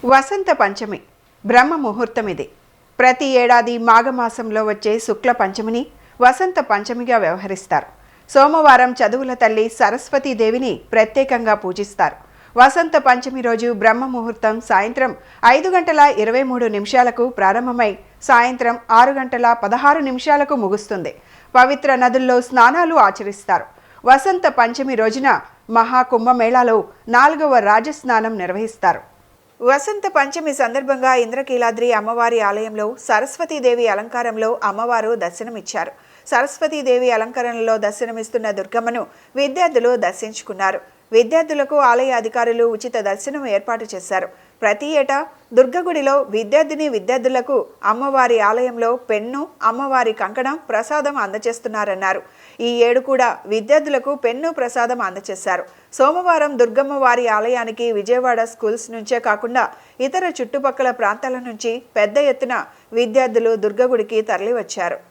వసంత పంచమి బ్రహ్మ ముహూర్తం ఇది. ప్రతి ఏడాది మాఘమాసంలో వచ్చే శుక్ల పంచమిని వసంత పంచమిగా వ్యవహరిస్తారు. సోమవారం చదువుల తల్లి సరస్వతీదేవిని ప్రత్యేకంగా పూజిస్తారు. వసంత పంచమి రోజు బ్రహ్మ ముహూర్తం సాయంత్రం 5:23 ప్రారంభమై సాయంత్రం 6:16 ముగుస్తుంది. పవిత్ర నదుల్లో స్నానాలు ఆచరిస్తారు. వసంత పంచమి రోజున మహాకుంభమేళాలో 4వ రాజస్నానం నిర్వహిస్తారు. వసంత పంచమి సందర్భంగా ఇంద్రకీలాద్రి అమ్మవారి ఆలయంలో సరస్వతీదేవి అలంకారంలో అమ్మవారు దర్శనమిచ్చారు. సరస్వతీదేవి అలంకరణలో దర్శనమిస్తున్న దుర్గమ్మను విద్యార్థులు దర్శించుకున్నారు. విద్యార్థులకు ఆలయ అధికారులు ఉచిత దర్శనం ఏర్పాటు చేశారు. ప్రతి ఏటా దుర్గగుడిలో విద్యార్థులకు అమ్మవారి ఆలయంలో పెన్ను, అమ్మవారి కంకణం, ప్రసాదం అందజేస్తున్నారన్నారు. ఈ ఏడు కూడా విద్యార్థులకు పెన్ను, ప్రసాదం అందజేశారు. సోమవారం దుర్గమ్మ వారి ఆలయానికి విజయవాడ స్కూల్స్ నుంచే కాకుండా ఇతర చుట్టుపక్కల ప్రాంతాల నుంచి పెద్ద ఎత్తున విద్యార్థులు దుర్గగుడికి తరలివచ్చారు.